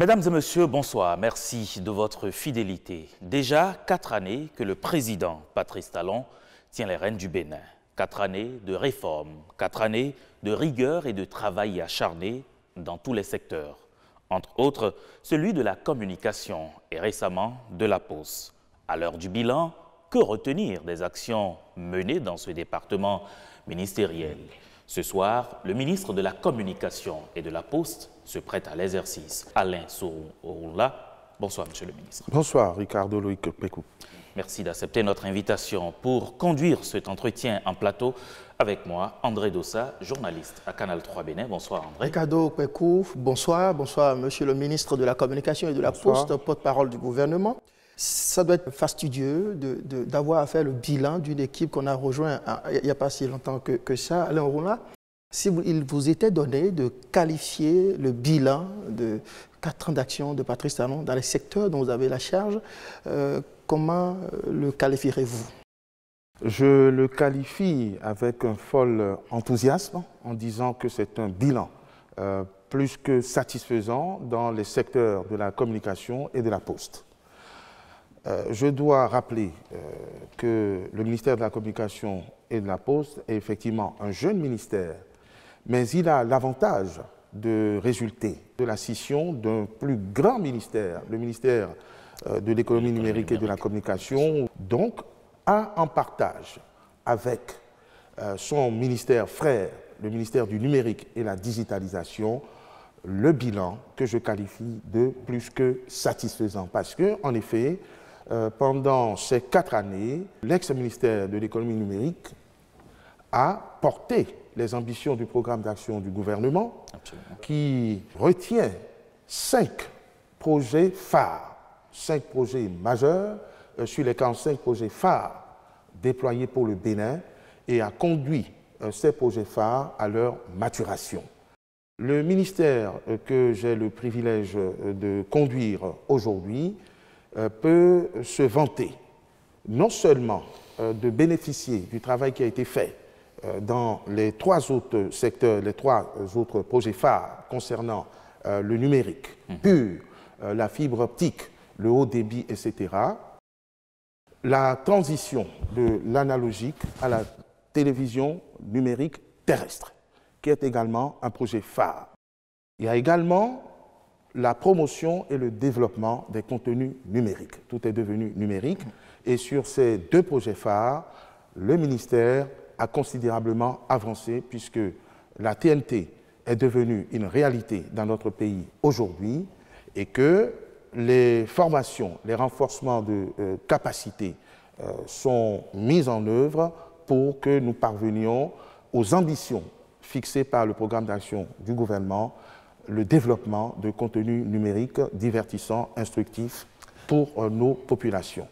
Mesdames et messieurs, bonsoir. Merci de votre fidélité. Déjà 4 années que le président Patrice Talon tient les rênes du Bénin. 4 années de réformes, 4 années de rigueur et de travail acharné dans tous les secteurs. Entre autres, celui de la communication et récemment de la Poste. À l'heure du bilan, que retenir des actions menées dans ce département ministériel? Ce soir, le ministre de la Communication et de la Poste se prête à l'exercice. Alain Souroula, bonsoir Monsieur le ministre. Bonsoir Ricardo Loïc Pécou. Merci d'accepter notre invitation pour conduire cet entretien en plateau avec moi, André Dossa, journaliste à Canal 3 Bénin. Bonsoir André. Ricardo Pécou, bonsoir. Bonsoir Monsieur le ministre de la Communication et de la Poste, porte-parole du gouvernement. Ça doit être fastidieux d'avoir à faire le bilan d'une équipe qu'on a rejoint il n'y a pas si longtemps que ça, Alain Souroula. Si il vous était donné de qualifier le bilan de 4 ans d'action de Patrice Talon dans les secteurs dont vous avez la charge, comment le qualifierez-vous? Je le qualifie avec un fol enthousiasme en disant que c'est un bilan plus que satisfaisant dans les secteurs de la communication et de la Poste. Je dois rappeler que le ministère de la Communication et de la Poste est effectivement un jeune ministère, mais il a l'avantage de résulter de la scission d'un plus grand ministère, le ministère de l'économie numérique et de la communication, donc a en partage avec son ministère frère, le ministère du numérique et la digitalisation, le bilan que je qualifie de plus que satisfaisant. Parce que, en effet, pendant ces 4 années, l'ex-ministère de l'économie numérique a porté les ambitions du programme d'action du gouvernement. Absolument. Qui retient 5 projets phares, 5 projets majeurs sur les 45 projets phares déployés pour le Bénin et a conduit ces projets phares à leur maturation. Le ministère que j'ai le privilège de conduire aujourd'hui peut se vanter non seulement de bénéficier du travail qui a été fait dans les 3 autres secteurs, les 3 autres projets phares concernant le numérique pur, la fibre optique, le haut débit, etc., la transition de l'analogique à la télévision numérique terrestre, qui est également un projet phare. Il y a également la promotion et le développement des contenus numériques. Tout est devenu numérique et sur ces 2 projets phares, le ministère a considérablement avancé puisque la TNT est devenue une réalité dans notre pays aujourd'hui et que les formations, les renforcements de capacités sont mis en œuvre pour que nous parvenions aux ambitions fixées par le programme d'action du gouvernement, le développement de contenus numériques divertissants, instructifs pour nos populations.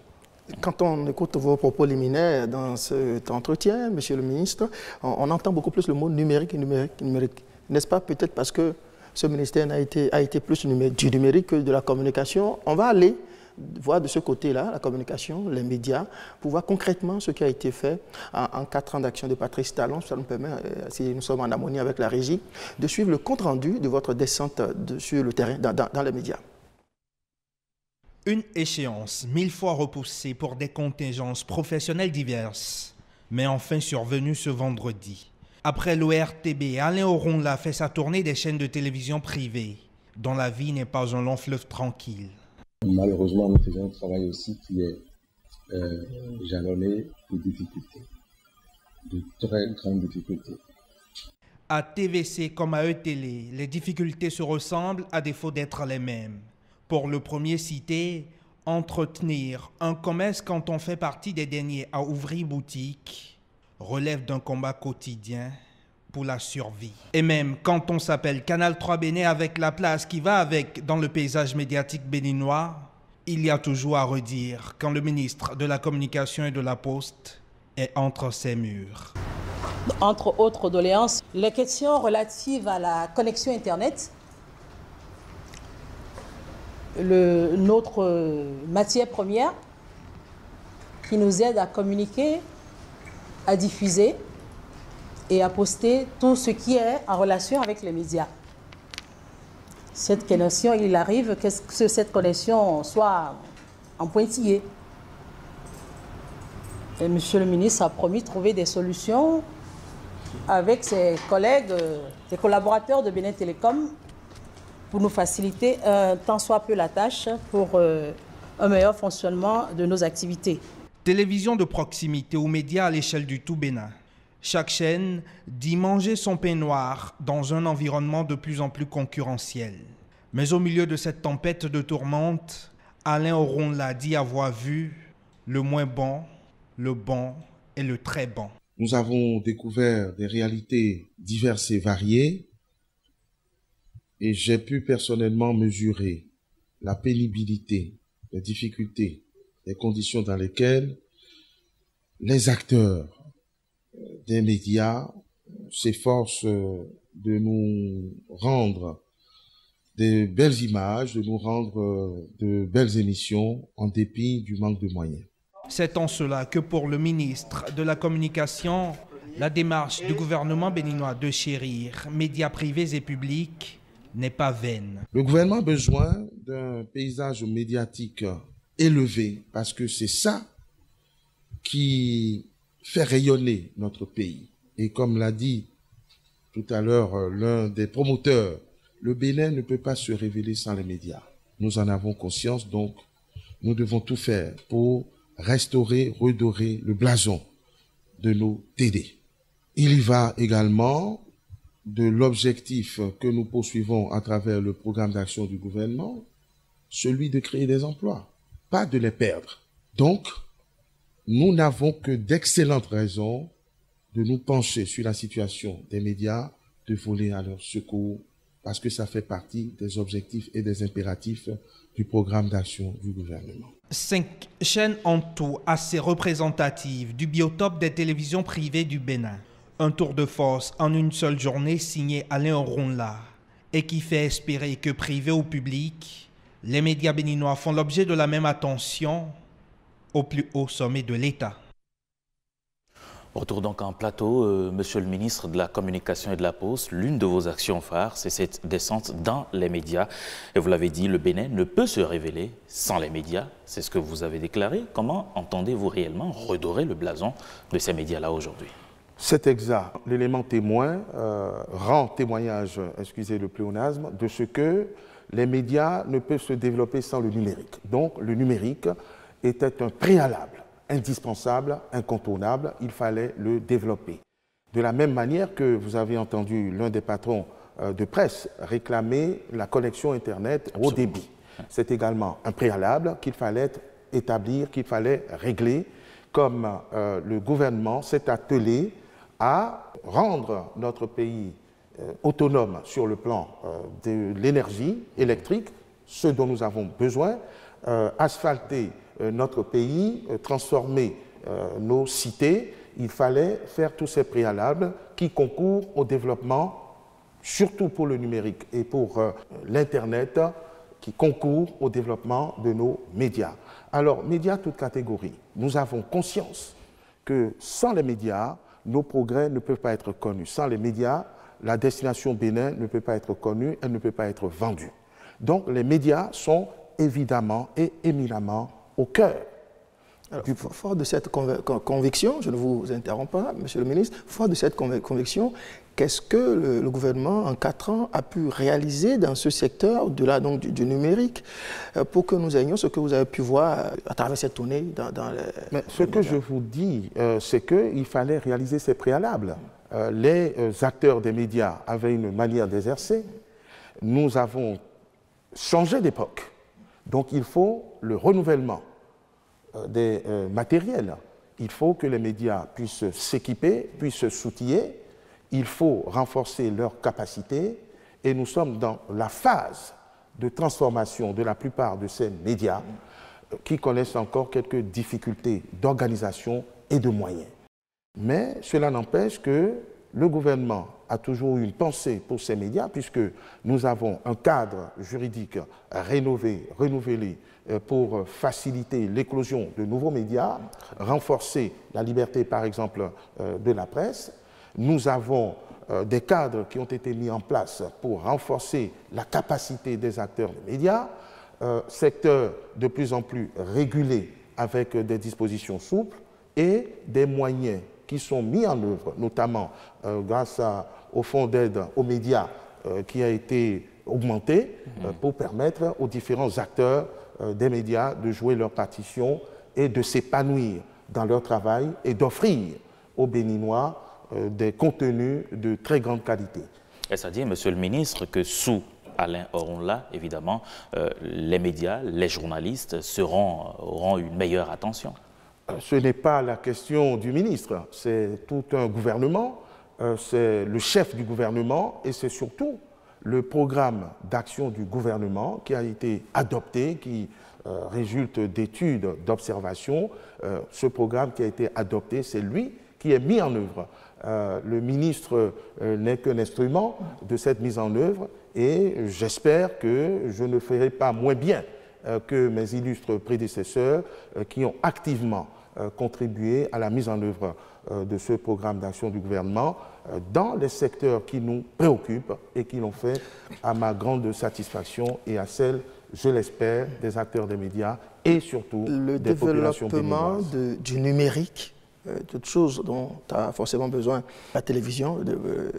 Quand on écoute vos propos liminaires dans cet entretien, Monsieur le ministre, on entend beaucoup plus le mot numérique, numérique, numérique. N'est-ce pas peut-être parce que ce ministère a été plus du numérique que de la communication? On va aller voir de ce côté-là, la communication, les médias, pour voir concrètement ce qui a été fait en 4 ans d'action de Patrice Talon. Ça nous permet, si nous sommes en harmonie avec la régie, de suivre le compte-rendu de votre descente sur le terrain, dans les médias. Une échéance 1000 fois repoussée pour des contingences professionnelles diverses, mais enfin survenue ce vendredi. Après l'ORTB, Alain Souroula fait sa tournée des chaînes de télévision privées, dont la vie n'est pas un long fleuve tranquille. Malheureusement, nous faisons un travail aussi qui est jalonné de difficultés, de très grandes difficultés. À TVC comme à ETélé, les difficultés se ressemblent à défaut d'être les mêmes. Pour le premier cité, entretenir un commerce quand on fait partie des derniers à ouvrir boutique relève d'un combat quotidien pour la survie. Et même quand on s'appelle Canal 3 Bénin avec la place qui va avec dans le paysage médiatique béninois, il y a toujours à redire quand le ministre de la Communication et de la Poste est entre ses murs. Entre autres doléances, les questions relatives à la connexion Internet, notre matière première qui nous aide à communiquer, à diffuser et à poster tout ce qui est en relation avec les médias. cette connexion, il arrive que cette connexion soit en pointillé. Et monsieur le ministre a promis de trouver des solutions avec ses collègues, ses collaborateurs de Bénin Télécom pour nous faciliter tant soit peu la tâche pour un meilleur fonctionnement de nos activités. Télévision de proximité ou médias à l'échelle du tout Bénin. Chaque chaîne dit manger son pain noir dans un environnement de plus en plus concurrentiel. Mais au milieu de cette tempête de tourmente, Alain Oronla dit avoir vu le moins bon, le bon et le très bon. Nous avons découvert des réalités diverses et variées et j'ai pu personnellement mesurer la pénibilité, les difficultés, les conditions dans lesquelles les acteurs des médias s'efforcent de nous rendre de belles images, de nous rendre de belles émissions en dépit du manque de moyens. C'est en cela que pour le ministre de la Communication, la démarche du gouvernement béninois de chérir médias privés et publics n'est pas vaine. Le gouvernement a besoin d'un paysage médiatique élevé parce que c'est ça qui fait rayonner notre pays. Et comme l'a dit tout à l'heure l'un des promoteurs, le Bénin ne peut pas se révéler sans les médias. Nous en avons conscience, donc nous devons tout faire pour restaurer, redorer le blason de nos TD. Il y va également de l'objectif que nous poursuivons à travers le programme d'action du gouvernement, celui de créer des emplois, pas de les perdre. Donc, nous n'avons que d'excellentes raisons de nous pencher sur la situation des médias, de voler à leur secours, parce que ça fait partie des objectifs et des impératifs du programme d'action du gouvernement. 5 chaînes en tout assez représentatives du biotope des télévisions privées du Bénin. Un tour de force en une seule journée signé Alain Oronla et qui fait espérer que privés ou publics, les médias béninois font l'objet de la même attention au plus haut sommet de l'État. Retour donc en plateau, Monsieur le ministre de la Communication et de la Poste. L'une de vos actions phares, c'est cette descente dans les médias. Et vous l'avez dit, le Bénin ne peut se révéler sans les médias. C'est ce que vous avez déclaré. Comment entendez-vous réellement redorer le blason de ces médias-là aujourd'hui? C'est exact. L'élément témoin rend témoignage, excusez le pléonasme, de ce que les médias ne peuvent se développer sans le numérique. Donc le numérique était un préalable, indispensable, incontournable, il fallait le développer. De la même manière que vous avez entendu l'un des patrons de presse réclamer la connexion Internet au débit. C'est également un préalable qu'il fallait établir, qu'il fallait régler, comme le gouvernement s'est attelé à rendre notre pays autonome sur le plan de l'énergie électrique, ce dont nous avons besoin, asphalter notre pays, transformer nos cités. Il fallait faire tous ces préalables qui concourent au développement, surtout pour le numérique et pour l'Internet, qui concourent au développement de nos médias. Alors, médias toutes catégories, nous avons conscience que sans les médias, nos progrès ne peuvent pas être connus. Sans les médias, la destination Bénin ne peut pas être connue, elle ne peut pas être vendue. Donc, les médias sont évidemment et éminemment au cœur. Alors, fort de cette conviction, je ne vous interromps pas, Monsieur le ministre, fort de cette conviction, qu'est-ce que le gouvernement, en 4 ans, a pu réaliser dans ce secteur donc, du numérique pour que nous ayons ce que vous avez pu voir à travers cette tournée dans les... Mais ce que je vous dis, c'est qu'il fallait réaliser ces préalables. Les acteurs des médias avaient une manière d'exercer. Nous avons changé d'époque. Donc il faut le renouvellement des matériels. Il faut que les médias puissent s'équiper, puissent s'outiller. Il faut renforcer leurs capacités. Et nous sommes dans la phase de transformation de la plupart de ces médias qui connaissent encore quelques difficultés d'organisation et de moyens. Mais cela n'empêche que le gouvernement a toujours eu une pensée pour ces médias puisque nous avons un cadre juridique rénové, renouvelé pour faciliter l'éclosion de nouveaux médias, renforcer la liberté par exemple de la presse. Nous avons des cadres qui ont été mis en place pour renforcer la capacité des acteurs des médias, secteur de plus en plus régulé avec des dispositions souples et des moyens qui sont mis en œuvre, notamment grâce au fonds d'aide aux médias qui a été augmenté pour permettre aux différents acteurs des médias de jouer leur partition et de s'épanouir dans leur travail et d'offrir aux Béninois des contenus de très grande qualité. Est-ce à dire, Monsieur le ministre, que sous Alain Oronla, évidemment, les médias, les journalistes auront une meilleure attention? Ce n'est pas la question du ministre, c'est tout un gouvernement, c'est le chef du gouvernement et c'est surtout le programme d'action du gouvernement qui a été adopté, qui résulte d'études, d'observations. Ce programme qui a été adopté, c'est lui qui est mis en œuvre. Le ministre n'est qu'un instrument de cette mise en œuvre et j'espère que je ne ferai pas moins bien que mes illustres prédécesseurs qui ont activement contribué à la mise en œuvre de ce programme d'action du gouvernement dans les secteurs qui nous préoccupent et qui l'ont fait à ma grande satisfaction et à celle, je l'espère, des acteurs des médias et surtout des populations béninoises. Le développement du numérique, toute chose dont a forcément besoin la télévision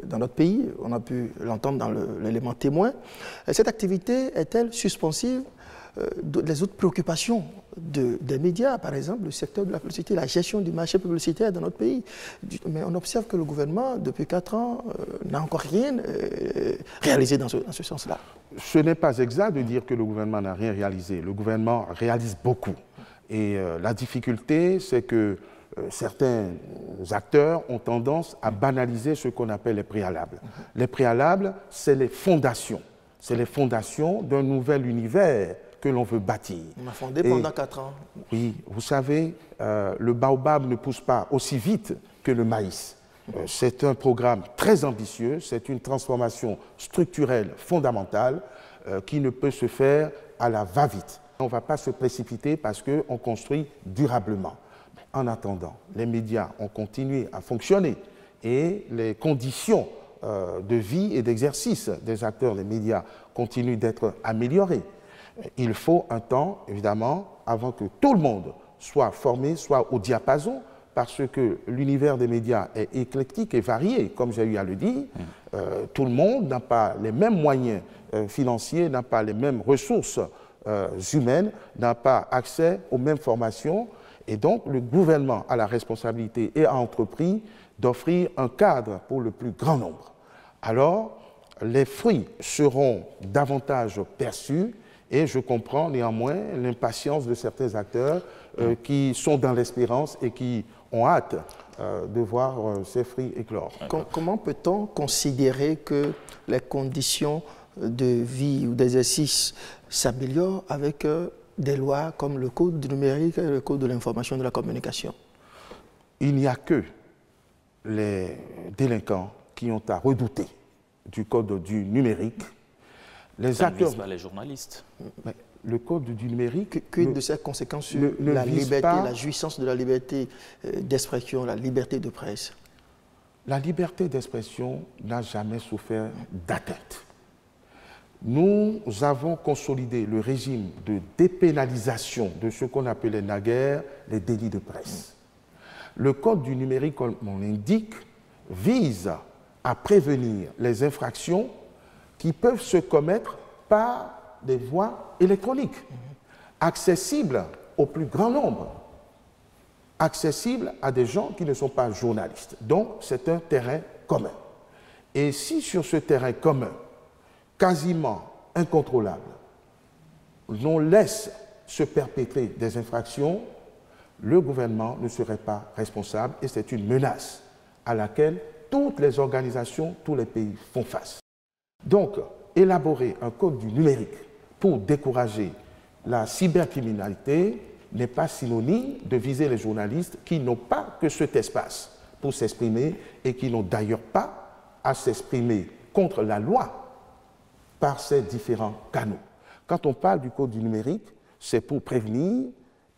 dans notre pays, on a pu l'entendre dans l'élément témoin. Cette activité est-elle suspensive des autres préoccupations des médias, par exemple le secteur de la publicité, la gestion du marché publicitaire dans notre pays? Mais on observe que le gouvernement, depuis 4 ans, n'a encore rien réalisé dans ce sens-là. Ce n'est pas exact de dire que le gouvernement n'a rien réalisé. Le gouvernement réalise beaucoup. Et la difficulté, c'est que certains acteurs ont tendance à banaliser ce qu'on appelle les préalables. Les préalables, c'est les fondations. C'est les fondations d'un nouvel univers que l'on veut bâtir. On a fondé pendant 4 ans. Oui, vous savez, le baobab ne pousse pas aussi vite que le maïs. C'est un programme très ambitieux, c'est une transformation structurelle fondamentale qui ne peut se faire à la va-vite. On ne va pas se précipiter parce qu'on construit durablement. En attendant, les médias ont continué à fonctionner et les conditions de vie et d'exercice des acteurs des médias continuent d'être améliorées. Il faut un temps, évidemment, avant que tout le monde soit formé, soit au diapason, parce que l'univers des médias est éclectique et varié, comme j'ai eu à le dire. Tout le monde n'a pas les mêmes moyens financiers, n'a pas les mêmes ressources humaines, n'a pas accès aux mêmes formations. Et donc, le gouvernement a la responsabilité et a entrepris d'offrir un cadre pour le plus grand nombre. Alors, les fruits seront davantage perçus et je comprends néanmoins l'impatience de certains acteurs qui sont dans l'espérance et qui ont hâte de voir ces fruits éclore. Comment peut-on considérer que les conditions de vie ou d'exercice s'améliorent avec des lois comme le Code du numérique et le Code de l'information et de la communication? Il n'y a que les délinquants qui ont à redouter du Code du numérique. Ça ne vise pas les journalistes. Mais le Code du numérique... Que de ses conséquences sur la liberté, la jouissance de la liberté d'expression, la liberté de presse? La liberté d'expression n'a jamais souffert d'atteinte. Nous avons consolidé le régime de dépénalisation de ce qu'on appelait naguère les délits de presse. Le Code du numérique, comme on l'indique, vise à prévenir les infractions qui peuvent se commettre par des voies électroniques, accessibles au plus grand nombre, accessibles à des gens qui ne sont pas journalistes. Donc, c'est un terrain commun. Et si sur ce terrain commun, quasiment incontrôlable, l'on laisse se perpétrer des infractions, le gouvernement ne serait pas responsable et c'est une menace à laquelle toutes les organisations, tous les pays font face. Donc, élaborer un code du numérique pour décourager la cybercriminalité n'est pas synonyme de viser les journalistes qui n'ont pas que cet espace pour s'exprimer et qui n'ont d'ailleurs pas à s'exprimer contre la loi par ces différents canaux. Quand on parle du code du numérique, c'est pour prévenir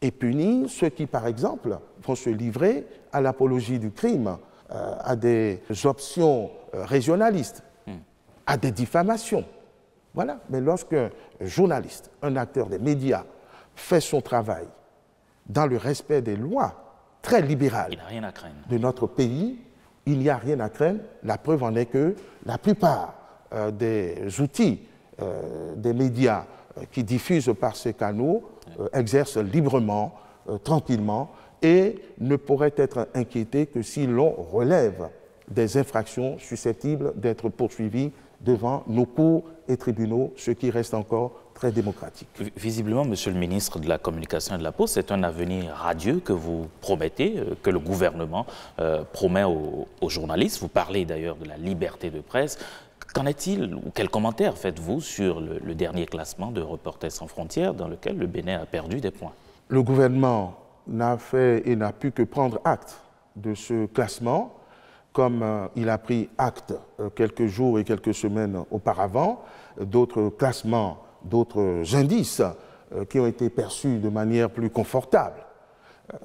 et punir ceux qui, par exemple, vont se livrer à l'apologie du crime, à des options régionalistes, à des diffamations. Voilà. Mais lorsqu'un journaliste, un acteur des médias fait son travail dans le respect des lois très libérales de notre pays, il n'y a rien à craindre. La preuve en est que la plupart des outils des médias qui diffusent par ces canaux exercent librement, tranquillement, et ne pourraient être inquiétés que si l'on relève des infractions susceptibles d'être poursuivies devant nos cours et tribunaux, ce qui reste encore très démocratique. Visiblement, Monsieur le ministre de la Communication et de la Poste, c'est un avenir radieux que vous promettez, que le gouvernement promet aux journalistes. Vous parlez d'ailleurs de la liberté de presse. Qu'en est-il, ou quels commentaires faites-vous sur le dernier classement de Reporters sans frontières dans lequel le Bénin a perdu des points? Le gouvernement n'a fait et n'a pu que prendre acte de ce classement, comme il a pris acte quelques jours et quelques semaines auparavant, d'autres classements, d'autres indices qui ont été perçus de manière plus confortable.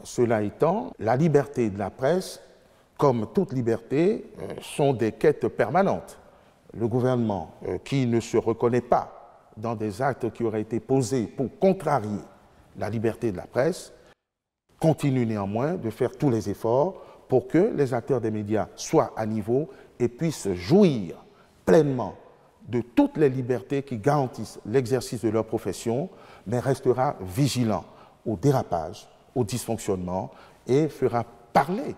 Cela étant, la liberté de la presse, comme toute liberté, sont des quêtes permanentes. Le gouvernement, qui ne se reconnaît pas dans des actes qui auraient été posés pour contrarier la liberté de la presse, continue néanmoins de faire tous les efforts pour que les acteurs des médias soient à niveau et puissent jouir pleinement de toutes les libertés qui garantissent l'exercice de leur profession, mais restera vigilant au dérapage, au dysfonctionnement et fera parler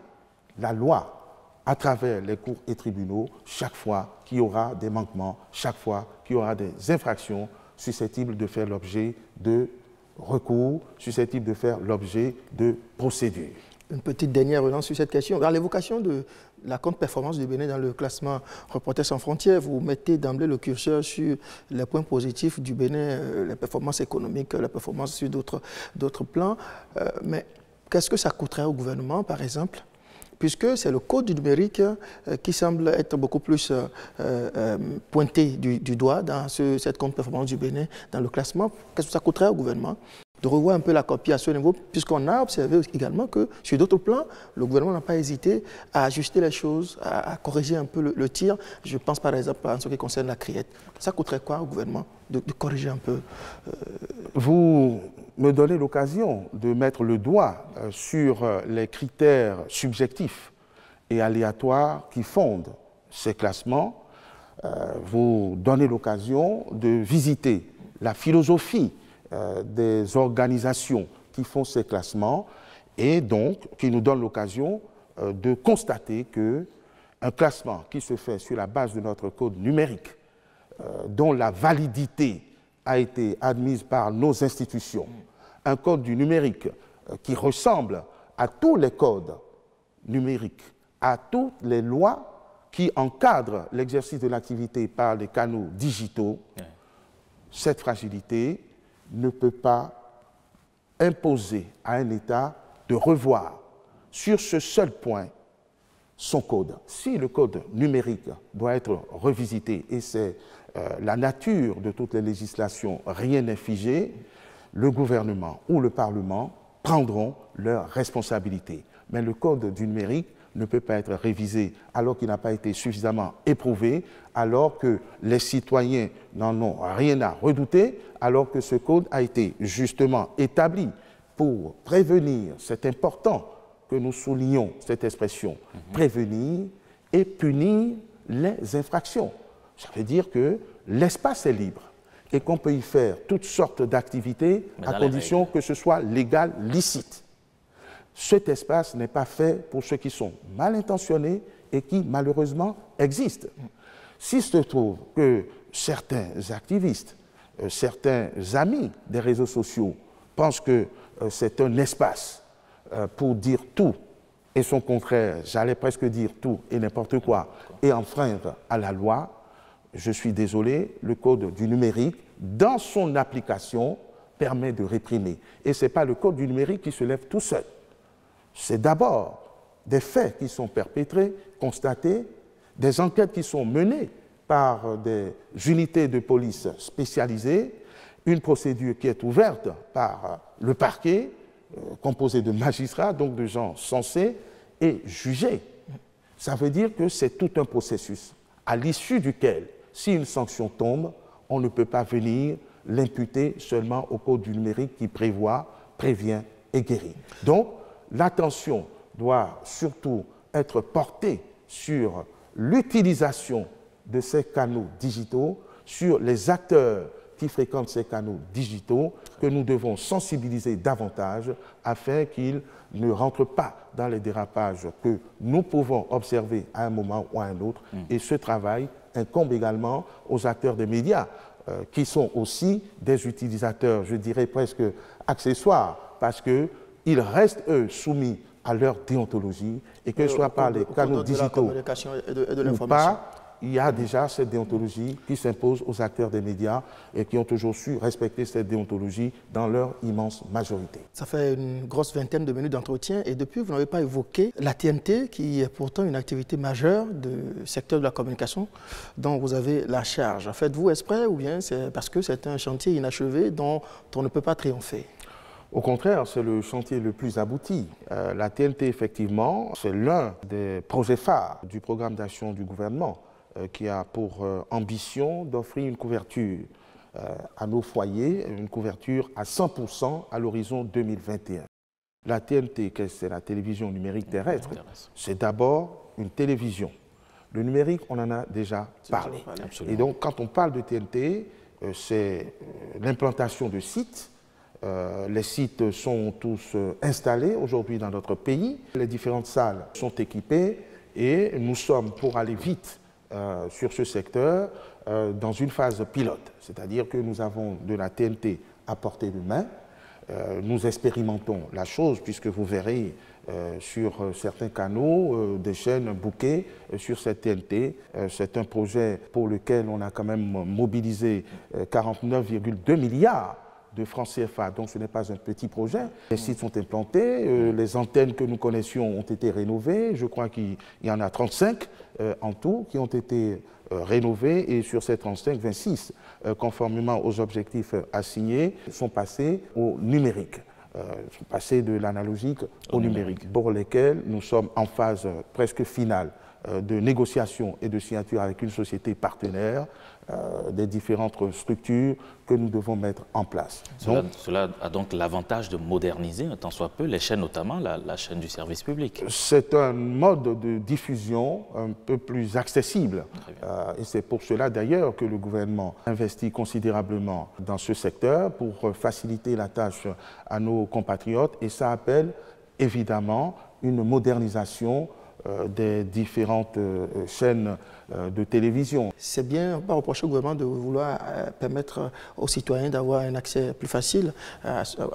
la loi à travers les cours et tribunaux chaque fois qu'il y aura des manquements, chaque fois qu'il y aura des infractions susceptibles de faire l'objet de recours, susceptibles de faire l'objet de procédures. Une petite dernière relance sur cette question. Alors, l'évocation de la contre-performance du Bénin dans le classement Reporters sans frontières, vous mettez d'emblée le curseur sur les points positifs du Bénin, les performances économiques, la performance sur d'autres plans. Mais qu'est-ce que ça coûterait au gouvernement, par exemple, puisque c'est le code du numérique qui semble être beaucoup plus pointé du doigt dans cette contre-performance du Bénin dans le classement. Qu'est-ce que ça coûterait au gouvernement de revoir un peu la copie à ce niveau, puisqu'on a observé également que sur d'autres plans, le gouvernement n'a pas hésité à ajuster les choses, à corriger un peu le tir. Je pense par exemple en ce qui concerne la criette. Ça coûterait quoi au gouvernement de corriger un peu Vous me donnez l'occasion de mettre le doigt sur les critères subjectifs et aléatoires qui fondent ces classements. Vous donnez l'occasion de visiter la philosophie des organisations qui font ces classements et donc qui nous donne l'occasion de constater qu'un classement qui se fait sur la base de notre code numérique, dont la validité a été admise par nos institutions, un code du numérique qui ressemble à tous les codes numériques, à toutes les lois qui encadrent l'exercice de l'activité par les canaux digitaux, cette fragilité ne peut pas imposer à un État de revoir sur ce seul point son code. Si le code numérique doit être revisité, et c'est la nature de toutes les législations, rien n'est figé, le gouvernement ou le Parlement prendront leurs responsabilités. Mais le code du numérique ne peut pas être révisé alors qu'il n'a pas été suffisamment éprouvé, alors que les citoyens n'en ont rien à redouter, alors que ce code a été justement établi pour prévenir, c'est important que nous soulignons cette expression, prévenir et punir les infractions. Ça veut dire que l'espace est libre et qu'on peut y faire toutes sortes d'activités à condition que ce soit légal, licite. Cet espace n'est pas fait pour ceux qui sont mal intentionnés et qui, malheureusement, existent. S'il se trouve que certains activistes, certains amis des réseaux sociaux pensent que c'est un espace pour dire tout et son contraire, j'allais presque dire tout et n'importe quoi, et enfreindre à la loi, je suis désolé, le code du numérique, dans son application, permet de réprimer. Et ce n'est pas le code du numérique qui se lève tout seul. C'est d'abord des faits qui sont perpétrés, constatés, des enquêtes qui sont menées par des unités de police spécialisées, une procédure qui est ouverte par le parquet, composé de magistrats, donc de gens censés, et jugés. Ça veut dire que c'est tout un processus. à l'issue duquel, si une sanction tombe, on ne peut pas venir l'imputer seulement au Code du numérique qui prévoit, prévient et guérit. Donc, l'attention doit surtout être portée sur l'utilisation de ces canaux digitaux, sur les acteurs qui fréquentent ces canaux digitaux, que nous devons sensibiliser davantage afin qu'ils ne rentrent pas dans les dérapages que nous pouvons observer à un moment ou à un autre. Et ce travail incombe également aux acteurs des médias, qui sont aussi des utilisateurs, je dirais presque accessoires, parce qu'ils restent, eux, soumis à leur déontologie, et que ce soit par les canaux digitaux ou pas, il y a déjà cette déontologie qui s'impose aux acteurs des médias et qui ont toujours su respecter cette déontologie dans leur immense majorité. Ça fait une grosse vingtaine de minutes d'entretien et depuis, vous n'avez pas évoqué la TNT qui est pourtant une activité majeure du secteur de la communication dont vous avez la charge. Faites-vous exprès ou bien c'est parce que c'est un chantier inachevé dont on ne peut pas triompher? Au contraire, c'est le chantier le plus abouti. La TNT, effectivement, c'est l'un des projets phares du programme d'action du gouvernement qui a pour ambition d'offrir une couverture à nos foyers, une couverture à 100% à l'horizon 2021. La TNT, c'est la télévision numérique terrestre, c'est d'abord une télévision. Le numérique, on en a déjà parlé. Et donc, quand on parle de TNT, c'est l'implantation de sites. Les sites sont tous installés aujourd'hui dans notre pays. Les différentes salles sont équipées et nous sommes, pour aller vite sur ce secteur, dans une phase pilote. C'est-à-dire que nous avons de la TNT à portée de main. Nous expérimentons la chose puisque vous verrez sur certains canaux des chaînes bookées sur cette TNT. C'est un projet pour lequel on a quand même mobilisé 49,2 milliards de francs CFA, donc ce n'est pas un petit projet. Les sites sont implantés, les antennes que nous connaissions ont été rénovées, je crois qu'il y en a 35 en tout qui ont été rénovées et sur ces 35, 26, conformément aux objectifs assignés, sont passés au numérique. Sont passés de l'analogique au numérique, pour lesquels nous sommes en phase presque finale de négociation et de signature avec une société partenaire des différentes structures que nous devons mettre en place. Cela a donc l'avantage de moderniser, un tant soit peu, les chaînes, notamment la chaîne du service public. C'est un mode de diffusion un peu plus accessible. Et c'est pour cela d'ailleurs que le gouvernement investit considérablement dans ce secteur pour faciliter la tâche à nos compatriotes. Et ça appelle évidemment une modernisation des différentes chaînes de télévision. C'est bien, pas reprocher au gouvernement de vouloir permettre aux citoyens d'avoir un accès plus facile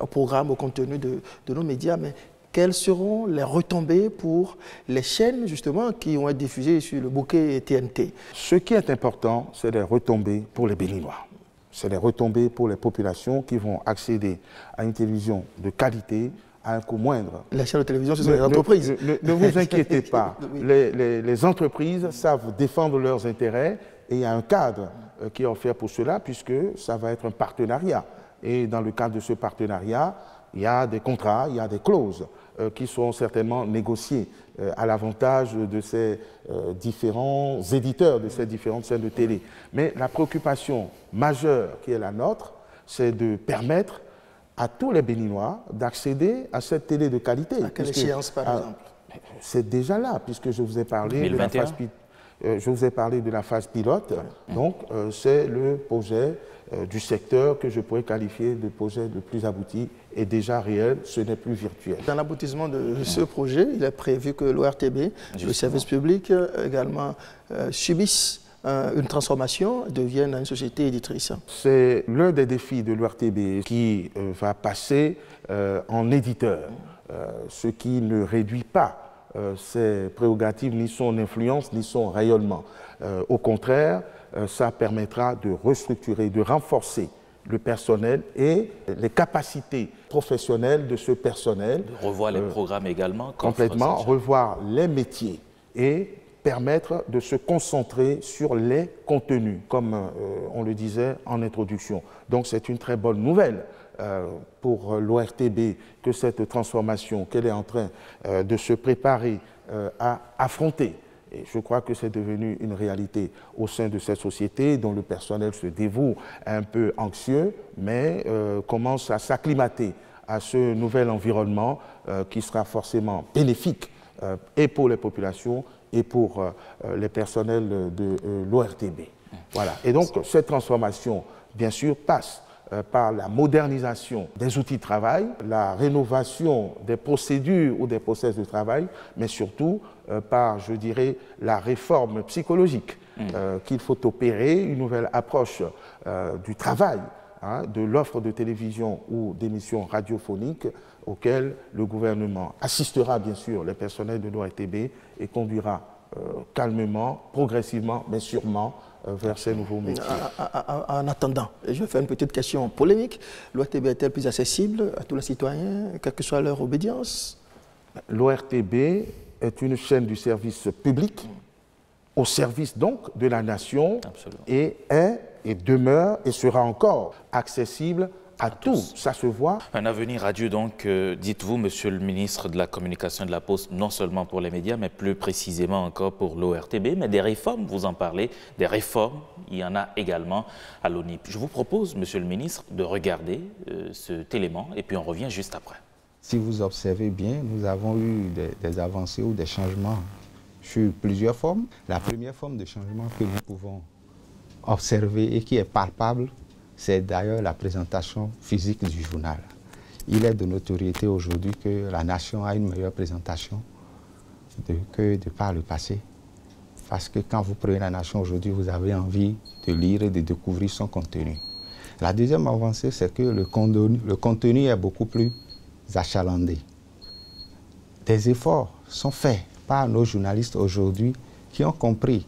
au programme, au contenu de nos médias, mais quelles seront les retombées pour les chaînes justement qui vont être diffusées sur le bouquet TNT? Ce qui est important, c'est les retombées pour les Béninois. C'est les retombées pour les populations qui vont accéder à une télévision de qualité, à un coût moindre. Les chaînes de télévision, ce sont les entreprises. Ne vous inquiétez pas. Oui. Les entreprises savent défendre leurs intérêts et il y a un cadre qui est offert pour cela puisque ça va être un partenariat. Et dans le cadre de ce partenariat, il y a des contrats, il y a des clauses qui seront certainement négociées à l'avantage de ces différents éditeurs, de ces différentes chaînes de télé. Mais la préoccupation majeure qui est la nôtre, c'est de permettre à tous les Béninois d'accéder à cette télé de qualité. À quelle échéance, par exemple? C'est déjà là, puisque je vous ai parlé de la phase pilote. Je vous ai parlé de la phase pilote. Donc, c'est le projet du secteur que je pourrais qualifier de projet le plus abouti et déjà réel, ce n'est plus virtuel. Dans l'aboutissement de ce projet, il est prévu que l'ORTB, le service public également, subisse une transformation, devienne une société éditrice. C'est l'un des défis de l'ORTB qui va passer en éditeur, ce qui ne réduit pas ses prérogatives, ni son influence, ni son rayonnement. Au contraire, ça permettra de restructurer, de renforcer le personnel et les capacités professionnelles de ce personnel. De revoir les programmes également. Complètement, revoir les métiers et permettre de se concentrer sur les contenus, comme on le disait en introduction. Donc c'est une très bonne nouvelle pour l'ORTB que cette transformation qu'elle est en train de se préparer à affronter Et je crois que c'est devenu une réalité au sein de cette société dont le personnel se dévoue un peu anxieux, mais commence à s'acclimater à ce nouvel environnement qui sera forcément bénéfique et pour les populations et pour les personnels de l'ORTB. Voilà. Et donc, cette transformation, bien sûr, passe par la modernisation des outils de travail, la rénovation des procédures ou des process de travail, mais surtout par, je dirais, la réforme psychologique qu'il faut opérer, une nouvelle approche du travail, hein, de l'offre de télévision ou d'émissions radiophoniques auxquelles le gouvernement assistera bien sûr les personnels de l'ORTB et conduira calmement, progressivement, mais sûrement vers ces nouveaux métiers. En attendant, je vais faire une petite question polémique. L'ORTB est-elle plus accessible à tous les citoyens, quelle que soit leur obédience? L'ORTB est une chaîne du service public au service donc de la nation. Absolument. Et est et demeure et sera encore accessible à tous. Ça se voit. Un avenir radieux donc, dites-vous, Monsieur le ministre de la Communication et de la Poste, non seulement pour les médias, mais plus précisément encore pour l'ORTB, mais des réformes, vous en parlez, des réformes, il y en a également à l'ONIP. Je vous propose, Monsieur le ministre, de regarder cet élément et puis on revient juste après. Si vous observez bien, nous avons eu des avancées ou des changements sur plusieurs formes. La première forme de changement que nous pouvons observer et qui est palpable, c'est d'ailleurs la présentation physique du journal. Il est de notoriété aujourd'hui que la nation a une meilleure présentation que de par le passé. Parce que quand vous prenez la nation aujourd'hui, vous avez envie de lire et de découvrir son contenu. La deuxième avancée, c'est que le contenu est beaucoup plus achalandé. Des efforts sont faits par nos journalistes aujourd'hui qui ont compris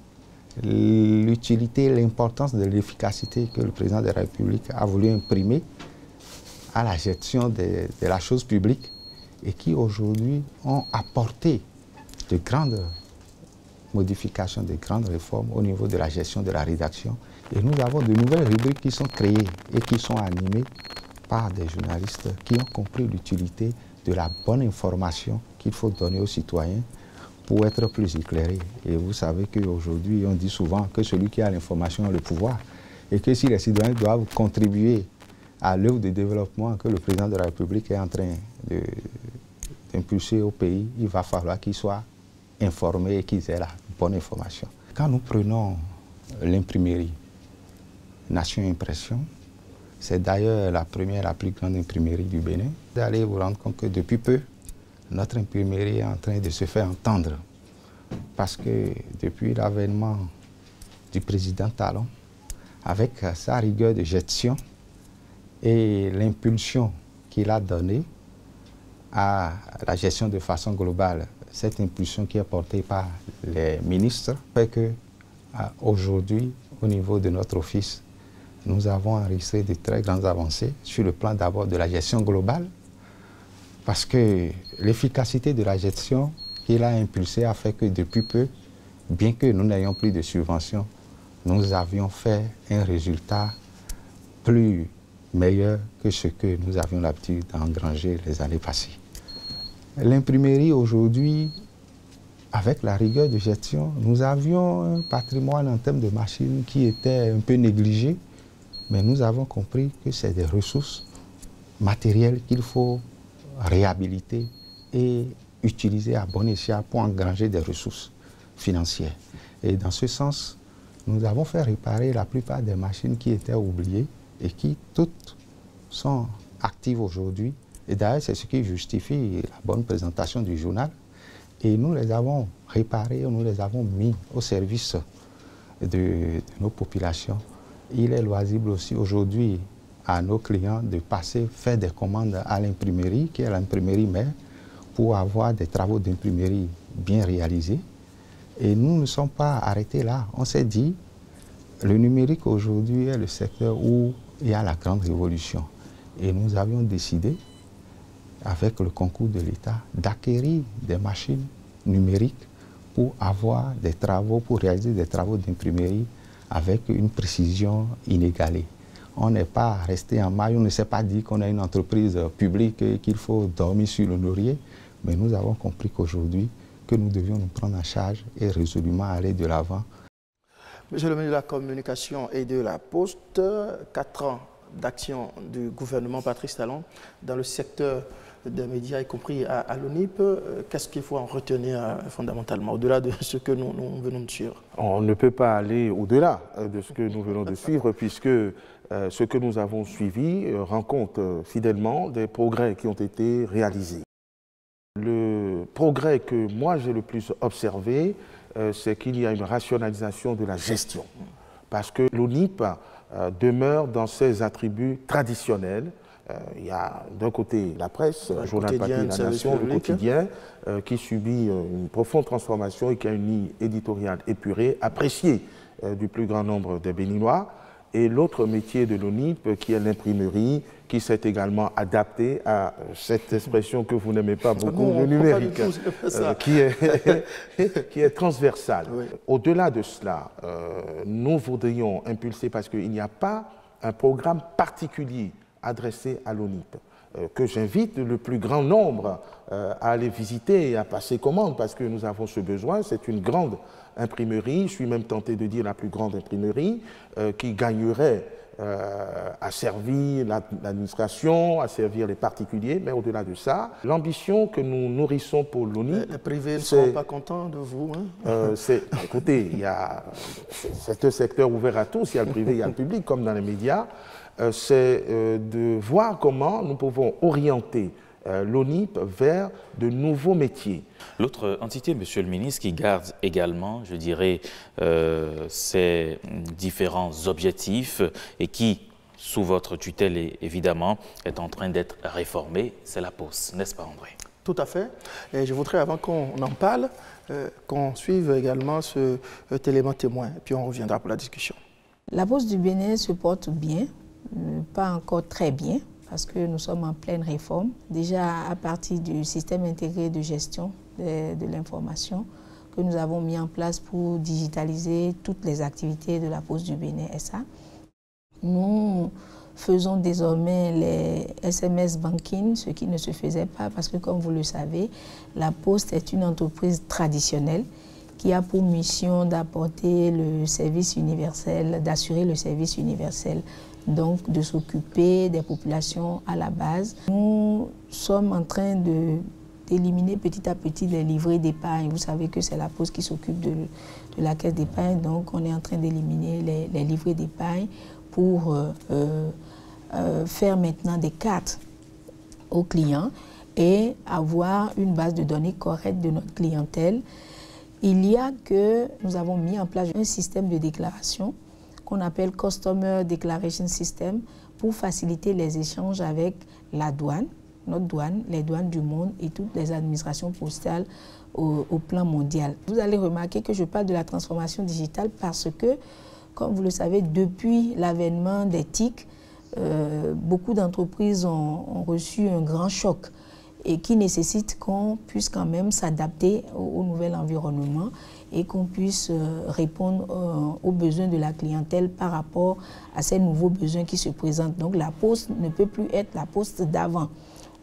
l'utilité, l'importance de l'efficacité que le président de la République a voulu imprimer à la gestion de la chose publique et qui aujourd'hui ont apporté de grandes modifications, de grandes réformes au niveau de la gestion de la rédaction. Et nous avons de nouvelles rubriques qui sont créées et qui sont animées par des journalistes qui ont compris l'utilité de la bonne information qu'il faut donner aux citoyens pour être plus éclairé. Et vous savez qu'aujourd'hui, on dit souvent que celui qui a l'information a le pouvoir. Et que si les citoyens doivent contribuer à l'œuvre de développement que le président de la République est en train d'impulser au pays, il va falloir qu'ils soient informés et qu'ils aient la bonne information. Quand nous prenons l'imprimerie Nation Impression, c'est d'ailleurs la première, la plus grande imprimerie du Bénin, vous allez vous rendre compte que depuis peu, notre imprimerie est en train de se faire entendre parce que depuis l'avènement du président Talon, avec sa rigueur de gestion et l'impulsion qu'il a donnée à la gestion de façon globale, cette impulsion qui est portée par les ministres, fait qu'aujourd'hui, au niveau de notre office, nous avons enregistré de très grandes avancées sur le plan d'abord de la gestion globale, parce que l'efficacité de la gestion qu'il a impulsée a fait que depuis peu, bien que nous n'ayons plus de subventions, nous avions fait un résultat plus meilleur que ce que nous avions l'habitude d'engranger les années passées. L'imprimerie aujourd'hui, avec la rigueur de gestion, nous avions un patrimoine en termes de machines qui était un peu négligé, mais nous avons compris que c'est des ressources matérielles qu'il faut réhabiliter et utiliser à bon escient pour engranger des ressources financières. Et dans ce sens, nous avons fait réparer la plupart des machines qui étaient oubliées et qui toutes sont actives aujourd'hui. Et d'ailleurs, c'est ce qui justifie la bonne présentation du journal. Et nous les avons réparées, nous les avons mis au service de nos populations. Il est loisible aussi aujourd'hui à nos clients de faire des commandes à l'imprimerie, qui est l'imprimerie mère, pour avoir des travaux d'imprimerie bien réalisés. Et nous ne sommes pas arrêtés là. On s'est dit, le numérique aujourd'hui est le secteur où il y a la grande révolution. Et nous avions décidé, avec le concours de l'État, d'acquérir des machines numériques pour avoir des travaux, pour réaliser des travaux d'imprimerie avec une précision inégalée. On n'est pas resté en maille, on ne s'est pas dit qu'on a une entreprise publique et qu'il faut dormir sur le laurier, mais nous avons compris qu'aujourd'hui, que nous devions nous prendre en charge et résolument aller de l'avant. Monsieur le ministre de la Communication et de la Poste, 4 ans d'action du gouvernement Patrice Talon dans le secteur des médias, y compris à l'ONIP. Qu'est-ce qu'il faut en retenir fondamentalement, au-delà de ce que nous venons de suivre? On ne peut pas aller au-delà de ce que nous venons de suivre, puisque ce que nous avons suivi rend compte fidèlement des progrès qui ont été réalisés. Le progrès que moi j'ai le plus observé, c'est qu'il y a une rationalisation de la gestion, parce que l'ONIP demeure dans ses attributs traditionnels. Il y a d'un côté la presse, le journal papier La Nation, le quotidien, qui subit une profonde transformation et qui a une ligne éditoriale épurée, appréciée du plus grand nombre des Béninois. Et l'autre métier de l'ONIP, qui est l'imprimerie, qui s'est également adapté à cette expression que vous n'aimez pas beaucoup, le numérique, qui est transversal. Oui. Au-delà de cela, nous voudrions impulser, parce qu'il n'y a pas un programme particulier adressé à l'ONIP, que j'invite le plus grand nombre à aller visiter et à passer commande, parce que nous avons ce besoin. C'est une grande imprimerie, je suis même tenté de dire la plus grande imprimerie, qui gagnerait à servir l'administration, à servir les particuliers, mais au-delà de ça, l'ambition que nous nourrissons pour l'ONIP... Les privés ne seront pas contents de vous, hein? Écoutez, c'est un secteur ouvert à tous, il y a le privé, il y a le public, comme dans les médias. C'est de voir comment nous pouvons orienter l'ONIP vers de nouveaux métiers. L'autre entité, Monsieur le ministre, qui garde également, je dirais, ces différents objectifs et qui, sous votre tutelle évidemment, est en train d'être réformée, c'est la Poste, n'est-ce pas André? Tout à fait. Et je voudrais, avant qu'on en parle, qu'on suive également cet élément témoin, et puis on reviendra pour la discussion. La Poste du Bénin se porte bien, pas encore très bien, parce que nous sommes en pleine réforme. Déjà à partir du système intégré de gestion de l'information que nous avons mis en place pour digitaliser toutes les activités de la Poste du Bénin SA. Nous faisons désormais les SMS banking, ce qui ne se faisait pas parce que, comme vous le savez, la Poste est une entreprise traditionnelle qui a pour mission d'apporter le service universel, d'assurer le service universel, donc de s'occuper des populations à la base. Nous sommes en train d'éliminer petit à petit les livrets d'épargne. Vous savez que c'est la Poste qui s'occupe de la caisse d'épargne, donc on est en train d'éliminer les livrets d'épargne pour faire maintenant des cartes aux clients et avoir une base de données correcte de notre clientèle. Il y a que nous avons mis en place un système de déclaration qu'on appelle Customer Declaration System pour faciliter les échanges avec la douane, notre douane, les douanes du monde et toutes les administrations postales au plan mondial. Vous allez remarquer que je parle de la transformation digitale parce que, comme vous le savez, depuis l'avènement des TIC, beaucoup d'entreprises ont reçu un grand choc et qui nécessite qu'on puisse quand même s'adapter au nouvel environnement et qu'on puisse répondre aux besoins de la clientèle par rapport à ces nouveaux besoins qui se présentent. Donc la Poste ne peut plus être la Poste d'avant,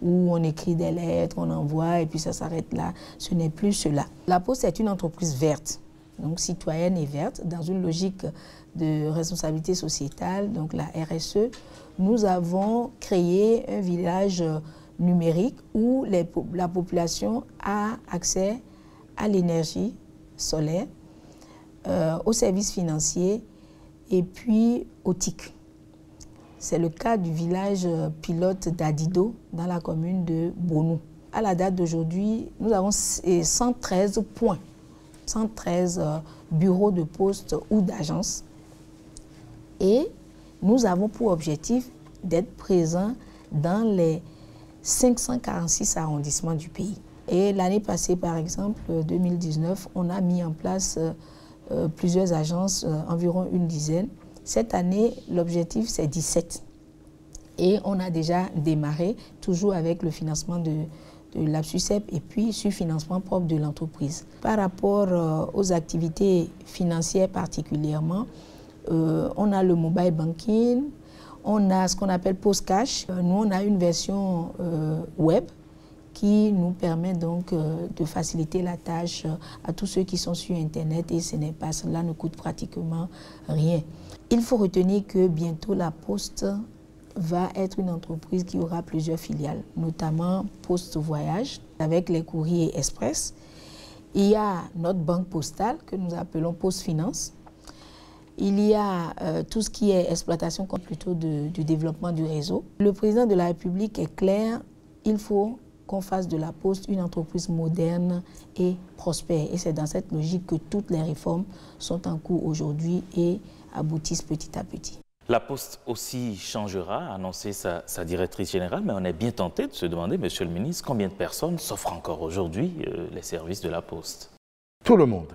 où on écrit des lettres, on envoie et puis ça s'arrête là. Ce n'est plus cela. La Poste est une entreprise verte, donc citoyenne et verte, dans une logique de responsabilité sociétale, donc la RSE. Nous avons créé un village numérique où la population a accès à l'énergie solaire, aux services financiers et puis aux TIC. C'est le cas du village pilote d'Adido dans la commune de Bonou. À la date d'aujourd'hui, nous avons 113 points, 113 bureaux de poste ou d'agences et nous avons pour objectif d'être présents dans les 546 arrondissements du pays. Et l'année passée, par exemple, 2019, on a mis en place plusieurs agences, environ une dizaine. Cette année, l'objectif, c'est 17. Et on a déjà démarré, toujours avec le financement de l'APSUCEP et puis sur financement propre de l'entreprise. Par rapport aux activités financières particulièrement, on a le mobile banking, on a ce qu'on appelle Post Cash. Nous, on a une version web qui nous permet donc de faciliter la tâche à tous ceux qui sont sur Internet et cela ne coûte pratiquement rien. Il faut retenir que bientôt la Poste va être une entreprise qui aura plusieurs filiales, notamment Poste Voyage avec les courriers express. Il y a notre banque postale que nous appelons Poste Finance. Il y a tout ce qui est exploitation plutôt du développement du réseau. Le président de la République est clair, il faut qu'on fasse de la Poste une entreprise moderne et prospère. Et c'est dans cette logique que toutes les réformes sont en cours aujourd'hui et aboutissent petit à petit. La Poste aussi changera, a annoncé sa directrice générale, mais on est bien tenté de se demander, Monsieur le ministre, combien de personnes s'offrent encore aujourd'hui les services de la Poste? Tout le monde,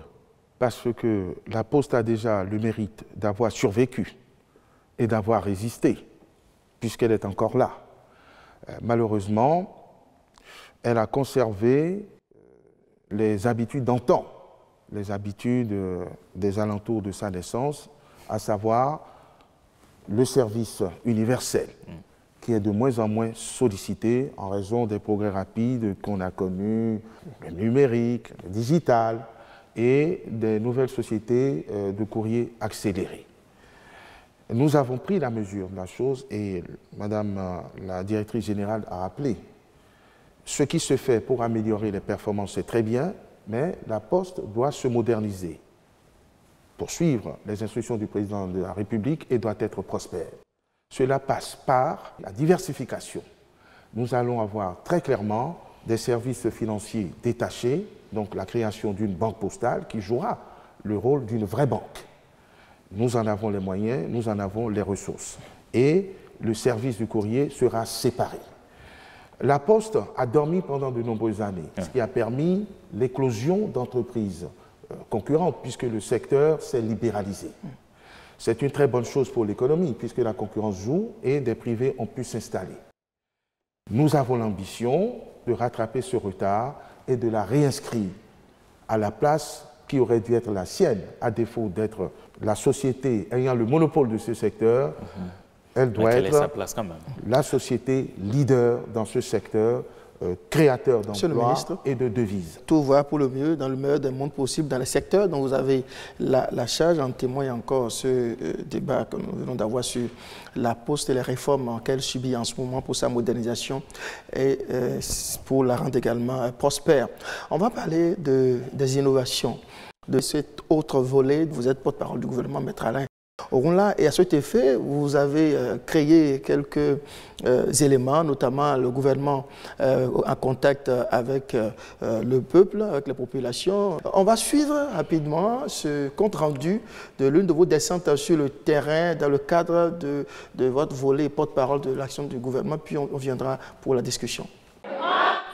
parce que la Poste a déjà le mérite d'avoir survécu et d'avoir résisté, puisqu'elle est encore là. Malheureusement, elle a conservé les habitudes d'antan, les habitudes des alentours de sa naissance, à savoir le service universel, qui est de moins en moins sollicité en raison des progrès rapides qu'on a connus, le numérique, le digital et des nouvelles sociétés de courrier accéléré. Nous avons pris la mesure de la chose et Madame la directrice générale a rappelé ce qui se fait pour améliorer les performances, c'est très bien, mais la Poste doit se moderniser, poursuivre les instructions du président de la République et doit être prospère. Cela passe par la diversification. Nous allons avoir très clairement des services financiers détachés, donc la création d'une banque postale qui jouera le rôle d'une vraie banque. Nous en avons les moyens, nous en avons les ressources. Et le service du courrier sera séparé. La Poste a dormi pendant de nombreuses années, ce qui a permis l'éclosion d'entreprises concurrentes, puisque le secteur s'est libéralisé. C'est une très bonne chose pour l'économie, puisque la concurrence joue et des privés ont pu s'installer. Nous avons l'ambition de rattraper ce retard et de la réinscrire à la place qui aurait dû être la sienne, à défaut d'être la société ayant le monopole de ce secteur. Elle doit être sa place quand même. La société leader dans ce secteur, créateur d'emplois et de devises. Tout va pour le mieux, dans le meilleur des mondes possibles, dans les secteurs dont vous avez la charge. En témoigne encore ce débat que nous venons d'avoir sur la Poste et les réformes qu'elle subit en ce moment pour sa modernisation et pour la rendre également prospère. On va parler des innovations, de cet autre volet. Vous êtes porte-parole du gouvernement, Maître Alain Orunla, et à cet effet, vous avez créé quelques éléments, notamment le gouvernement en contact avec le peuple, avec les populations. On va suivre rapidement ce compte-rendu de l'une de vos descentes sur le terrain dans le cadre de votre volet porte-parole de l'action du gouvernement, puis on viendra pour la discussion.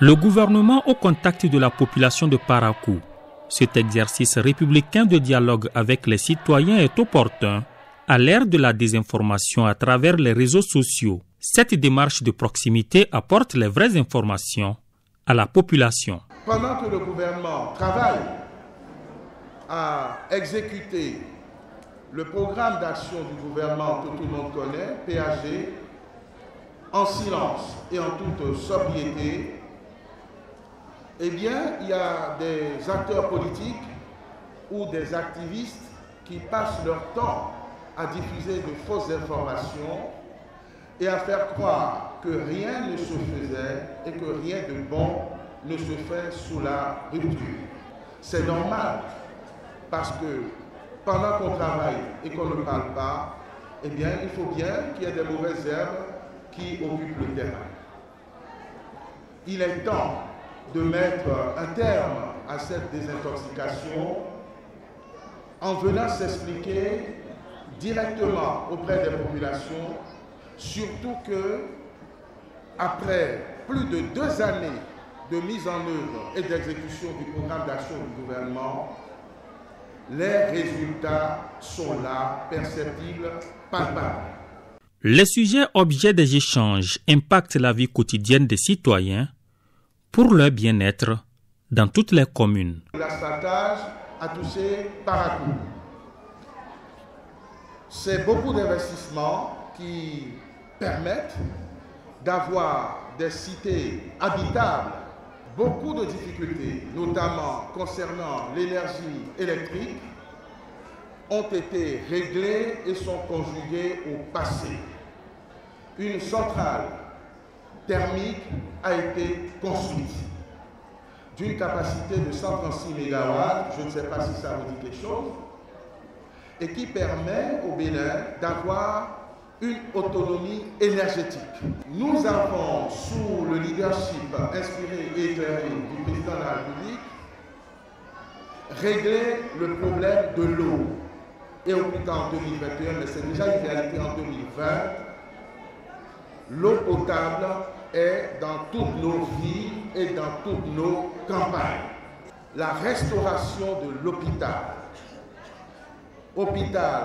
Le gouvernement au contact de la population de Parakou. Cet exercice républicain de dialogue avec les citoyens est opportun à l'ère de la désinformation à travers les réseaux sociaux. Cette démarche de proximité apporte les vraies informations à la population. Pendant que le gouvernement travaille à exécuter le programme d'action du gouvernement que tout le monde connaît, PAG, en silence et en toute sobriété, eh bien, il y a des acteurs politiques ou des activistes qui passent leur temps à diffuser de fausses informations et à faire croire que rien ne se faisait et que rien de bon ne se fait sous la rupture. C'est normal parce que pendant qu'on travaille et qu'on ne parle pas, eh bien, il faut bien qu'il y ait des mauvaises herbes qui occupent le terrain. Il est temps de mettre un terme à cette désintoxication en venant s'expliquer directement auprès des populations, surtout que après plus de 2 années de mise en œuvre et d'exécution du programme d'action du gouvernement, les résultats sont là, perceptibles, palpables. Les sujets objets des échanges impactent la vie quotidienne des citoyens pour leur bien-être dans toutes les communes. L'asphaltage a touché Parakou. C'est beaucoup d'investissements qui permettent d'avoir des cités habitables beaucoup de difficultés, notamment concernant l'énergie électrique, ont été réglées et sont conjuguées au passé. Une centrale thermique a été construite d'une capacité de 136 MW, je ne sais pas si ça vous dit quelque chose, et qui permet au Bénin d'avoir une autonomie énergétique. Nous avons, sous le leadership inspiré et éclairé du président de la République, réglé le problème de l'eau. Et au plus tard en 2021, mais c'est déjà une réalité en 2020, l'eau potable est dans toutes nos villes et dans toutes nos campagnes. La restauration de l'hôpital. Hôpital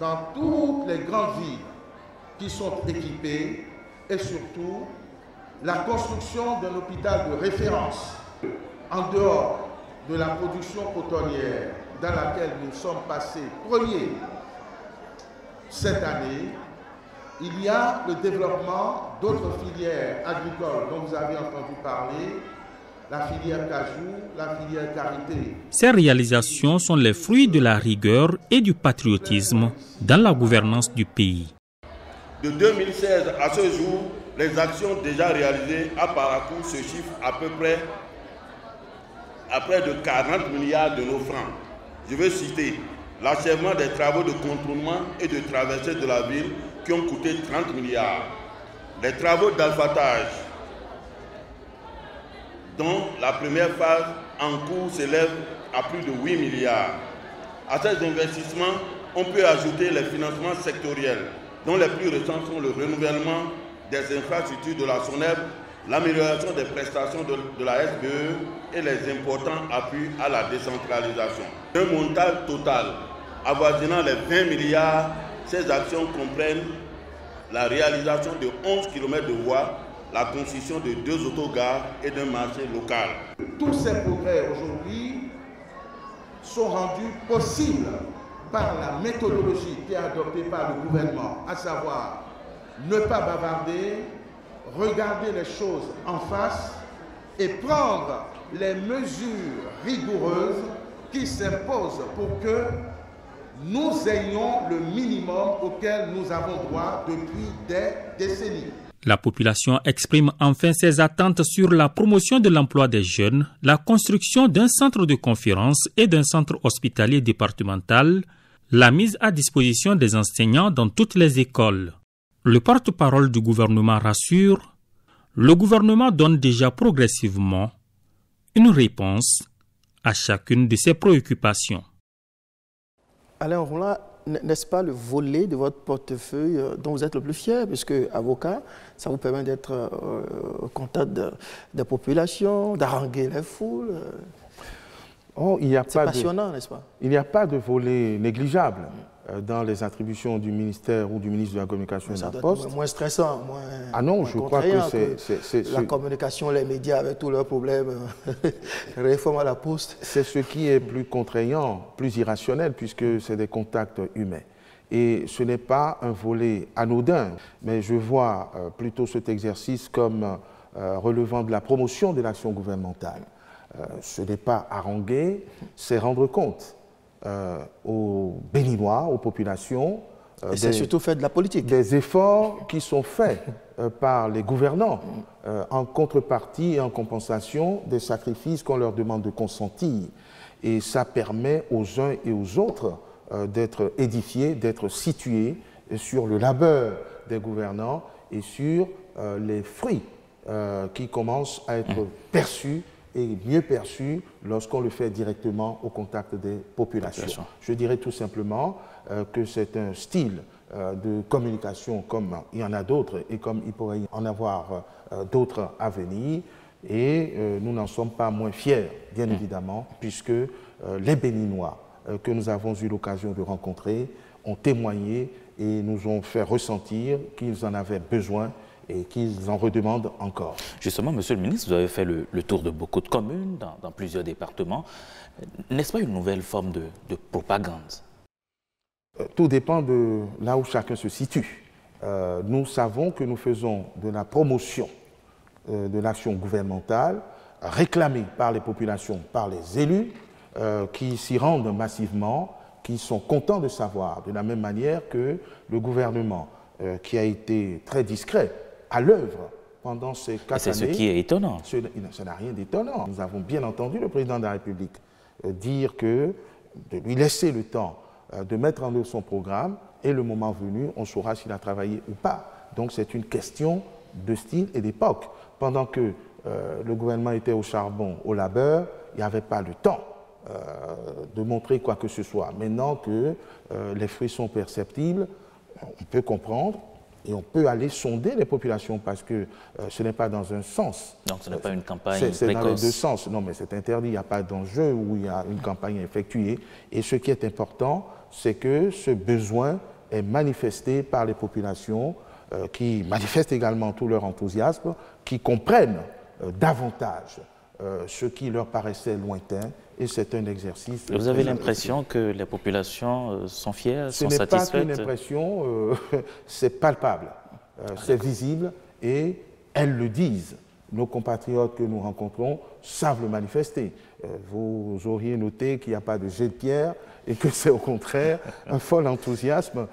dans toutes les grandes villes qui sont équipées et surtout la construction d'un hôpital de référence en dehors de la production cotonnière dans laquelle nous sommes passés premiers cette année. Il y a le développement d'autres filières agricoles dont vous avez entendu parler, la filière cajou, la filière karité. Ces réalisations sont les fruits de la rigueur et du patriotisme dans la gouvernance du pays. De 2016 à ce jour, les actions déjà réalisées à Parakou se chiffrent à peu près à près de 40 milliards de nos francs. Je veux citer l'achèvement des travaux de contournement et de traversée de la ville qui ont coûté 30 milliards. Les travaux d'alphatage, dont la première phase en cours s'élève à plus de 8 milliards. À ces investissements, on peut ajouter les financements sectoriels, dont les plus récents sont le renouvellement des infrastructures de la SONEB, l'amélioration des prestations de la SBE et les importants appuis à la décentralisation. Un montage total avoisinant les 20 milliards, ces actions comprennent la réalisation de 11 km de voies, la construction de 2 autogares et d'un marché local. Tous ces progrès aujourd'hui sont rendus possibles par la méthodologie qui est adoptée par le gouvernement, à savoir ne pas bavarder, regarder les choses en face et prendre les mesures rigoureuses qui s'imposent pour que nous ayons le minimum auquel nous avons droit depuis des décennies. La population exprime enfin ses attentes sur la promotion de l'emploi des jeunes, la construction d'un centre de conférence et d'un centre hospitalier départemental, la mise à disposition des enseignants dans toutes les écoles. Le porte-parole du gouvernement rassure, le gouvernement donne déjà progressivement une réponse à chacune de ses préoccupations. Alain Roland, n'est-ce pas le volet de votre portefeuille dont vous êtes le plus fier, puisque avocat, ça vous permet d'être au contact des populations, d'haranguer les foules. C'est passionnant, n'est-ce pas? Il n'y a pas de volet négligeable dans les attributions du ministère ou du ministre de la Communication et de la Poste. Moins stressant, moins. Ah non, je crois que c'est la communication, les médias avec tous leurs problèmes, réforme à la Poste. C'est ce qui est plus contraignant, plus irrationnel, puisque c'est des contacts humains. Et ce n'est pas un volet anodin, mais je vois plutôt cet exercice comme relevant de la promotion de l'action gouvernementale. Ce n'est pas haranguer, c'est rendre compte aux Béninois, aux populations. Et c'est surtout faire de la politique. Des efforts qui sont faits par les gouvernants en contrepartie et en compensation des sacrifices qu'on leur demande de consentir. Et ça permet aux uns et aux autres d'être édifiés, d'être situés sur le labeur des gouvernants et sur les fruits qui commencent à être perçus et mieux perçu lorsqu'on le fait directement au contact des populations. Je dirais tout simplement que c'est un style de communication comme il y en a d'autres et comme il pourrait y en avoir d'autres à venir. Et nous n'en sommes pas moins fiers, bien évidemment, puisque les Béninois que nous avons eu l'occasion de rencontrer ont témoigné et nous ont fait ressentir qu'ils en avaient besoin et qu'ils en redemandent encore. Justement, Monsieur le ministre, vous avez fait le tour de beaucoup de communes, dans plusieurs départements. N'est-ce pas une nouvelle forme de propagande? Tout dépend de là où chacun se situe. Nous savons que nous faisons de la promotion de l'action gouvernementale réclamé par les populations, par les élus, qui s'y rendent massivement, qui sont contents de savoir, de la même manière que le gouvernement, qui a été très discret, à l'œuvre pendant ces 4 années. C'est ce qui est étonnant. Ça n'a rien d'étonnant. Nous avons bien entendu le président de la République dire que de lui laisser le temps de mettre en œuvre son programme, et le moment venu, on saura s'il a travaillé ou pas. Donc c'est une question de style et d'époque. Pendant que le gouvernement était au charbon, au labeur, il n'y avait pas le temps de montrer quoi que ce soit. Maintenant que les fruits sont perceptibles, on peut comprendre et on peut aller sonder les populations parce que ce n'est pas dans un sens. Donc ce n'est pas une campagne précoce. C'est dans les deux sens. Non, mais c'est interdit. Il n'y a pas d'enjeu où il y a une campagne effectuée. Et ce qui est important, c'est que ce besoin est manifesté par les populations qui manifestent également tout leur enthousiasme, qui comprennent davantage ce qui leur paraissait lointain, et c'est un exercice... Vous avez l'impression que les populations sont fières, sont satisfaites? Ce n'est pas qu'une impression, c'est palpable, c'est visible, et elles le disent. Nos compatriotes que nous rencontrons savent le manifester. Vous auriez noté qu'il n'y a pas de jet de pierre, et que c'est au contraire un fol enthousiasme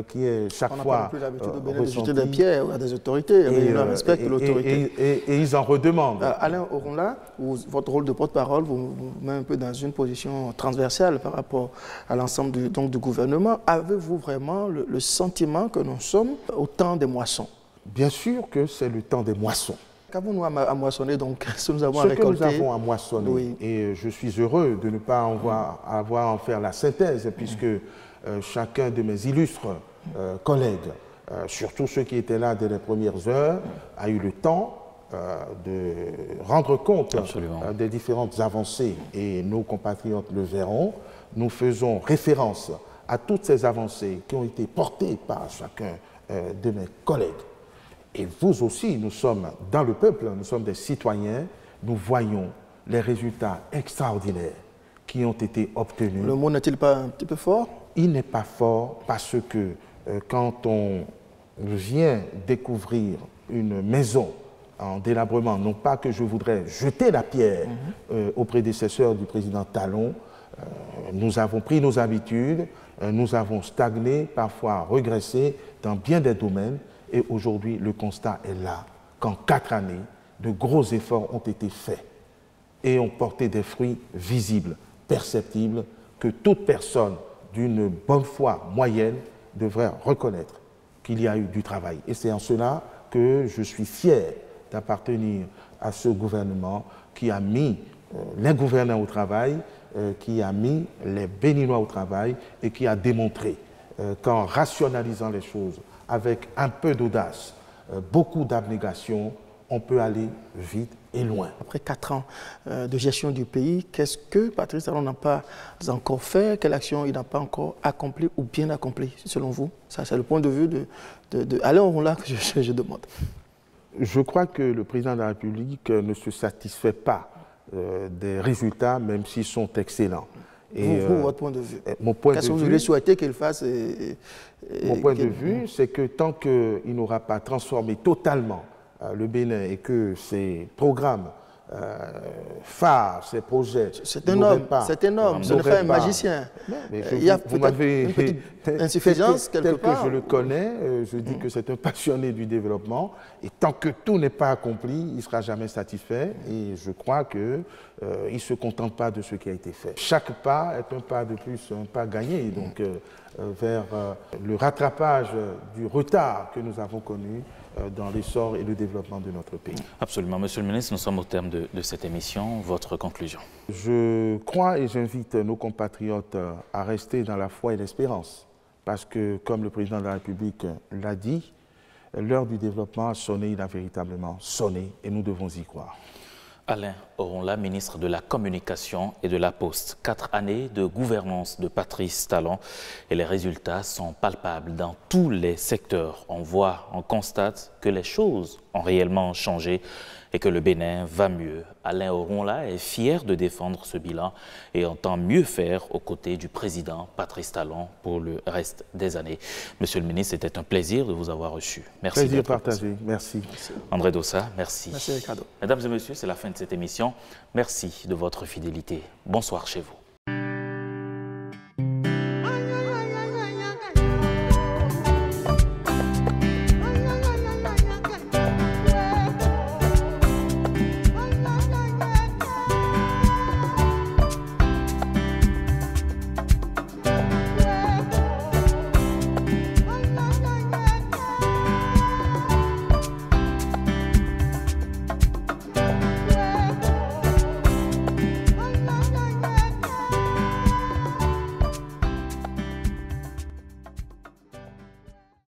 qui est chaque fois On n'a pas plus l'habitude de jeter des pierres à des autorités, mais ils respectent l'autorité. Et ils en redemandent. Alain Oronla, votre rôle de porte-parole vous met un peu dans une position transversale par rapport à l'ensemble du gouvernement. Avez-vous vraiment le sentiment que nous sommes au temps des moissons? Bien sûr que c'est le temps des moissons. Qu'avons-nous à moissonner donc? Ce que nous avons à moissonner, oui. Et je suis heureux de ne pas avoir à en faire la synthèse, puisque chacun de mes illustres collègues, surtout ceux qui étaient là dès les premières heures, a eu le temps de rendre compte des différentes avancées, et nos compatriotes le verront. Nous faisons référence à toutes ces avancées qui ont été portées par chacun de mes collègues. Et vous aussi, nous sommes dans le peuple, nous sommes des citoyens, nous voyons les résultats extraordinaires qui ont été obtenus. Le mot n'est-il pas un petit peu fort? Il n'est pas fort parce que quand on vient découvrir une maison en délabrement, non pas que je voudrais jeter la pierre aux prédécesseurs du président Talon, nous avons pris nos habitudes, nous avons stagné, parfois régressé dans bien des domaines. Et aujourd'hui, le constat est là, qu'en 4 années, de gros efforts ont été faits et ont porté des fruits visibles, perceptibles, que toute personne d'une bonne foi moyenne devrait reconnaître qu'il y a eu du travail. Et c'est en cela que je suis fier d'appartenir à ce gouvernement qui a mis les gouvernants au travail, qui a mis les Béninois au travail et qui a démontré qu'en rationalisant les choses, avec un peu d'audace, beaucoup d'abnégation, on peut aller vite et loin. Après 4 ans de gestion du pays, qu'est-ce que Patrice Talon n'a pas encore fait? Quelle action il n'a pas encore accomplie ou bien accomplie, selon vous? Ça, c'est le point de vue de Alain Oronla que je demande. Je crois que le président de la République ne se satisfait pas des résultats, même s'ils sont excellents. Et votre point de vue? Mon point Qu'est-ce de que vous vue, auriez souhaité qu'il fasse? Mon point de vue, c'est que tant qu'il n'aura pas transformé totalement le Bénin et que ses programmes phares, ses projets... C'est un homme, ce n'est pas un magicien. Il y a peut-être une petite insuffisance quelque part. Tel que je le connais, je dis que c'est un passionné du développement, et tant que tout n'est pas accompli, il ne sera jamais satisfait, et je crois qu'il ne se contente pas de ce qui a été fait. Chaque pas est un pas de plus, un pas gagné, donc vers le rattrapage du retard que nous avons connu dans l'essor et le développement de notre pays. Absolument. Monsieur le ministre, nous sommes au terme de cette émission. Votre conclusion? Je crois et j'invite nos compatriotes à rester dans la foi et l'espérance. Parce que, comme le président de la République l'a dit, l'heure du développement a sonné, il a véritablement sonné et nous devons y croire. Alain Oronla, ministre de la Communication et de la Poste. 4 années de gouvernance de Patrice Talon et les résultats sont palpables dans tous les secteurs. On voit, on constate que les choses ont réellement changé et que le Bénin va mieux. Alain Oronla est fier de défendre ce bilan et entend mieux faire aux côtés du président Patrice Talon pour le reste des années. Monsieur le ministre, c'était un plaisir de vous avoir reçu. Merci. Plaisir partagé. Merci. André Dossa, merci. Merci Ricardo. Mesdames et messieurs, c'est la fin de cette émission. Merci de votre fidélité. Bonsoir chez vous.